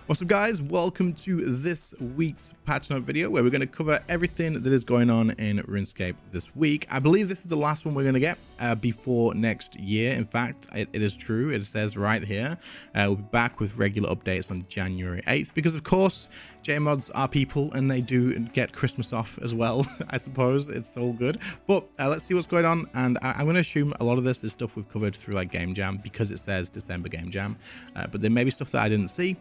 What's up guys, welcome to this week's patch note video where we're going to cover everything that is going on in RuneScape this week. I believe this is the last one we're going to get before next year. In fact, it is true, it says right here. We'll be back with regular updates on January 8th because of course JMods are people and they do get Christmas off as well. I suppose it's all good, but let's see what's going on. And I'm going to assume a lot of this is stuff we've covered through like Game Jam because it says December Game Jam, but there may be stuff that I didn't see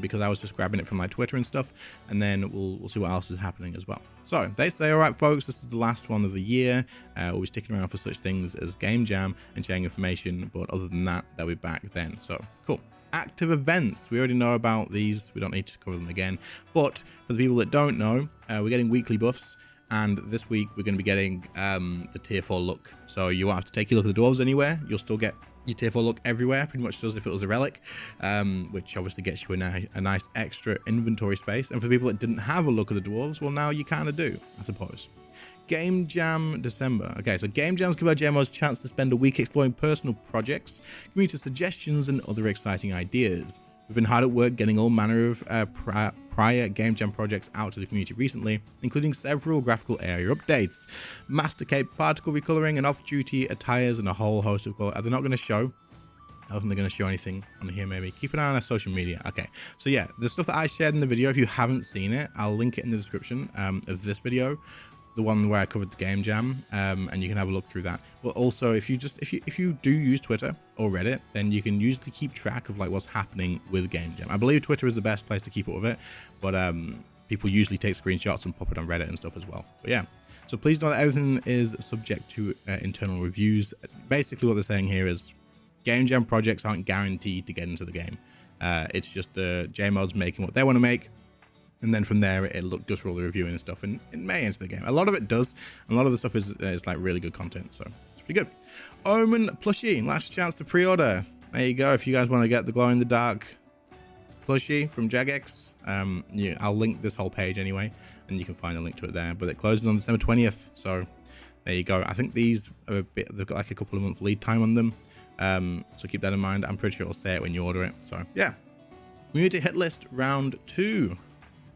because I was just grabbing it from my Twitter and stuff, and then we'll see what else is happening as well. So they say, all right folks, this is the last one of the year. We'll be sticking around for such things as Game Jam and sharing information, but other than that, they'll be back then. So cool. Active events, we already know about these, we don't need to cover them again, but for the people that don't know, we're getting weekly buffs, and this week we're going to be getting the tier 4 look. So you won't have to take your look at the dwarves anywhere, you'll still get your tier 4 look everywhere, pretty much as if it was a relic, which obviously gets you a nice extra inventory space. And for people that didn't have a look at the dwarves, well, now you kind of do, I suppose. Game Jam December. Okay, so Game Jams give our GMOs a chance to spend a week exploring personal projects, community suggestions, and other exciting ideas. We've been hard at work getting all manner of prior Game Jam projects out to the community recently, including several graphical area updates, Master Cape particle recoloring, and off-duty attires, and a whole host of... Are they not going to show? I don't think they're going to show anything on here, maybe. Keep an eye on our social media. Okay, so yeah, the stuff that I shared in the video, if you haven't seen it, I'll link it in the description of this video, the one where I covered the Game Jam, and you can have a look through that. But also, if you do use Twitter or Reddit, then you can usually keep track of like what's happening with Game Jam. I believe Twitter is the best place to keep up with it, but people usually take screenshots and pop it on Reddit and stuff as well. But yeah, so please know that everything is subject to internal reviews. Basically, what they're saying here is Game Jam projects aren't guaranteed to get into the game. It's just the JMods making what they want to make. And then from there, it'll goes for all the reviewing and stuff, and it may enter the game. A lot of it does, and a lot of the stuff is like really good content, so it's pretty good. Omen plushie, last chance to pre-order. There you go. If you guys want to get the glow-in-the-dark plushie from Jagex, yeah, I'll link this whole page anyway, and you can find a link to it there. But it closes on December 20th, so there you go. I think these are a bit, they've got like a couple of months lead time on them, so keep that in mind. I'm pretty sure it'll say it when you order it. So yeah, community hit list round 2.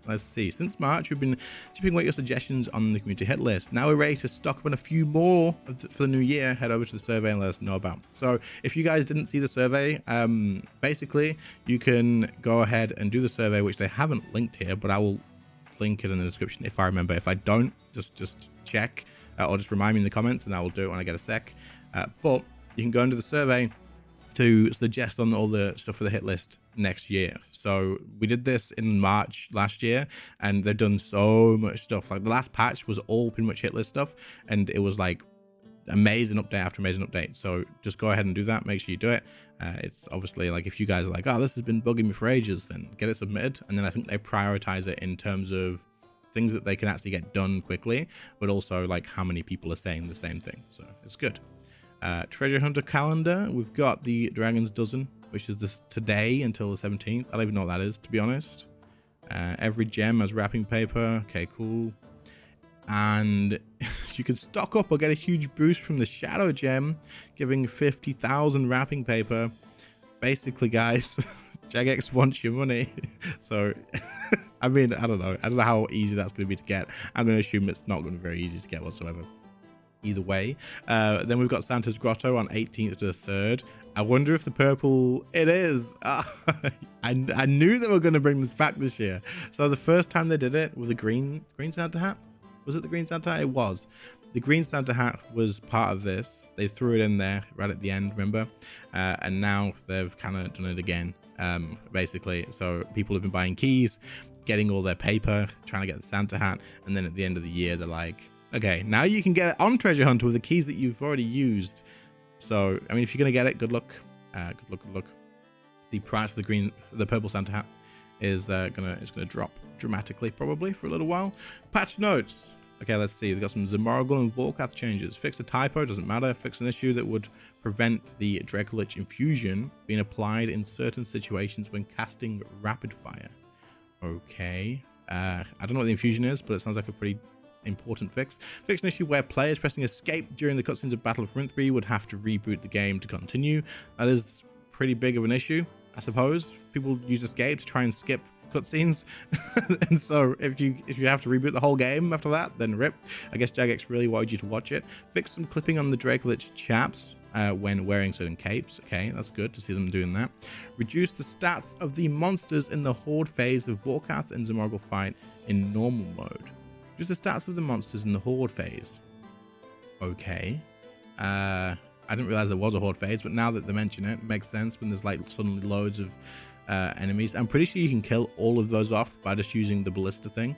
Let's see, since March, we've been tipping away your suggestions on the community hit list. Now we're ready to stock up on a few more for the new year. Head over to the survey and let us know about. So if you guys didn't see the survey, basically you can go ahead and do the survey, which they haven't linked here, but I will link it in the description if I remember. If I don't, just check or just remind me in the comments and I will do it when I get a sec. But you can go into the survey to suggest on all the stuff for the hit list next year. So we did this in March last year, and they've done so much stuff. Like the last patch was all pretty much hit list stuff, and it was like amazing update after amazing update. So just go ahead and do that. Make sure you do it. It's obviously like if you guys are like, oh, this has been bugging me for ages, then get it submitted. And then I think they prioritize it in terms of things that they can actually get done quickly, but also like how many people are saying the same thing. So it's good. Treasure Hunter calendar, we've got the Dragon's Dozen, which is this today until the 17th. I don't even know what that is, to be honest. Every gem has wrapping paper. Okay, cool. And you can stock up or get a huge boost from the Shadow Gem, giving 50,000 wrapping paper. Basically, guys, Jagex wants your money. So, I mean, I don't know how easy that's going to be to get. I'm going to assume it's not going to be very easy to get whatsoever. Either way, then we've got Santa's Grotto on 18th to the 3rd. I wonder if the purple... It is! I knew they were going to bring this back this year. So the first time they did it with the green Santa hat? Was it the green Santa hat? It was. The green Santa hat was part of this. They threw it in there right at the end, remember? And now they've kind of done it again, basically. So people have been buying keys, getting all their paper, trying to get the Santa hat, and then at the end of the year, they're like... Okay, now you can get it on Treasure Hunter with the keys that you've already used. So, I mean, if you're going to get it, good luck. Good luck. The price of the purple Santa hat is gonna drop dramatically, probably, for a little while. Patch notes. Okay, let's see. They've got some Zamorgul and Volcath changes. Fix a typo, doesn't matter. Fix an issue that would prevent the Dracolich infusion being applied in certain situations when casting rapid fire. Okay. I don't know what the infusion is, but it sounds like a pretty important fix. Fix an issue where players pressing escape during the cutscenes of Battle of Rune 3 would have to reboot the game to continue. That is pretty big of an issue. I suppose. People use escape to try and skip cutscenes. And so if you have to reboot the whole game after that, then rip. I guess Jagex really wanted you to watch it. Fix some clipping on the Dracolich chaps when wearing certain capes. Okay, that's good to see them doing that. Reduce the stats of the monsters in the Horde phase of Vorkath and Zamorgel fight in normal mode. Reduce the stats of the monsters in the Horde phase. Okay. I didn't realize there was a Horde phase, but now that they mention it, it makes sense when there's like suddenly loads of enemies. I'm pretty sure you can kill all of those off by just using the ballista thing,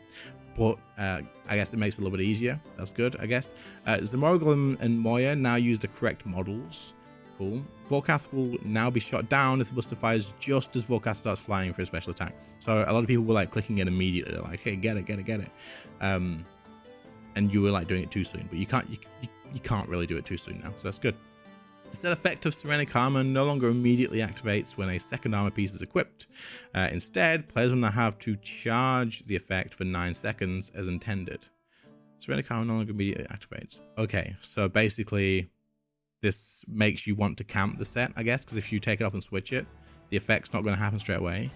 but I guess it makes it a little bit easier. That's good, I guess. Zamorgel and Moya now use the correct models. Cool. Vorkath will now be shot down if the ballista fires just as Vorkath starts flying for a special attack. So a lot of people were like clicking it immediately. They're like, hey, get it. And you were like doing it too soon, but you can't really do it too soon now. So that's good. The set effect of Serenic Armor no longer immediately activates when a second armor piece is equipped. Instead, players will now have to charge the effect for 9 seconds as intended. Serenic Armor no longer immediately activates. Okay, so basically this makes you want to camp the set, I guess, because if you take it off and switch it, the effect's not going to happen straight away.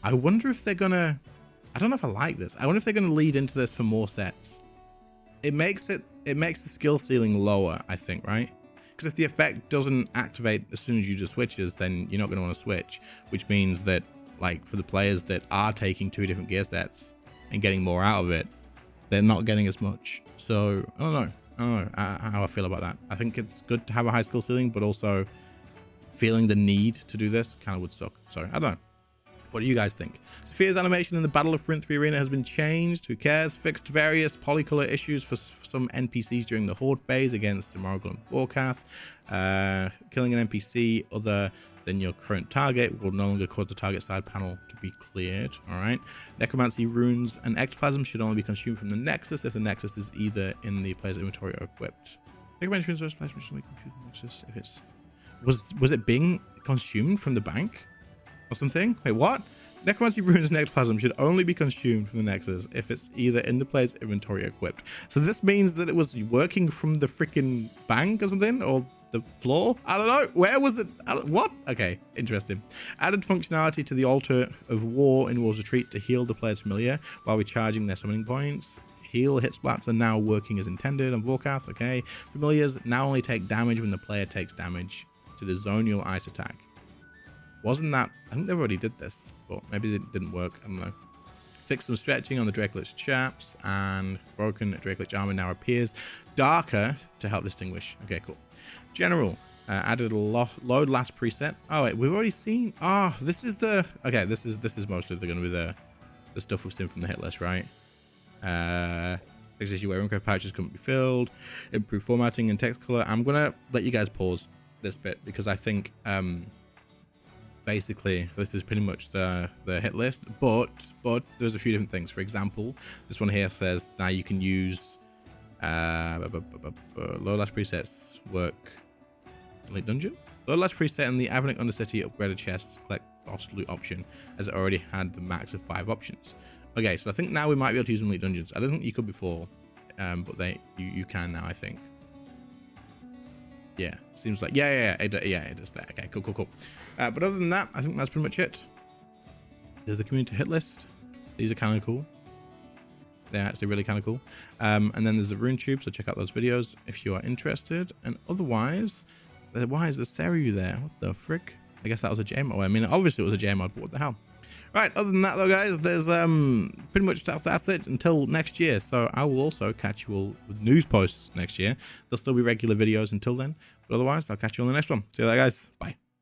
I wonder if they're going to... I don't know if I like this. I wonder if they're going to lead into this for more sets. It makes the skill ceiling lower, I think, right? Because if the effect doesn't activate as soon as you just switches, then you're not going to want to switch, which means that, like, for the players that are taking 2 different gear sets and getting more out of it, they're not getting as much. So I don't know how I feel about that. I think it's good to have a high skill ceiling, but also feeling the need to do this kind of would suck. So I don't know. What do you guys think? Sphere's animation in the Battle of Rune 3 Arena has been changed. Who cares? Fixed various polycolor issues for some NPCs during the Horde phase against Zamorgel and Vorkath. Killing an NPC other than your current target will no longer cause the target side panel to be cleared. All right. Necromancy runes and ectoplasm should only be consumed from the Nexus if the Nexus is either in the player's inventory or equipped. Necromancy runes or splash should only be consumed from the Nexus if it's... Was it being consumed from the bank? Or something? Wait, what? Necromancy runes and ectoplasm should only be consumed from the Nexus if it's either in the player's inventory or equipped. So this means that it was working from the freaking bank or something? Or the floor? I don't know. Where was it? What? Okay, interesting. Added functionality to the Altar of War in War's Retreat to heal the player's familiar while recharging their summoning points. Heal hit splats are now working as intended on Vorkath. Okay. Familiars now only take damage when the player takes damage to the zonal ice attack. Wasn't that... I think they already did this, but maybe it didn't work. I don't know. Fix some stretching on the Dracolich chaps, and broken Dracolich armor now appears darker to help distinguish. Okay, cool. General, added a load last preset. Oh, wait, we've already seen... Oh, this is the... Okay, this is mostly going to be the stuff we've seen from the hit list, right? Fix issue where RuneScape pouches couldn't be filled. Improve formatting and text color. I'm going to let you guys pause this bit, because I think... basically this is pretty much the hit list, but there's a few different things. For example, this one here says now you can use low last presets work Elite Dungeon. Low last preset and the Avonic Undercity upgraded chests collect boss loot option, as it already had the max of 5 options. Okay, so I think now we might be able to use them Elite Dungeons. I don't think you could before, but you can now, I think. Yeah, seems like it is there. Okay, cool. But other than that, I think that's pretty much it. There's the community hit list. These are kind of cool. They're actually really kind of cool. And then there's the rune tube, so check out those videos if you are interested. And otherwise, why is the Seru there? What the frick? I guess that was a JMod. I mean, obviously it was a JMod, but what the hell? Right, other than that though, guys, there's pretty much that's it until next year. So I will also catch you all with news posts next year. There'll still be regular videos until then, but otherwise I'll catch you on the next one. See you later, guys. Bye.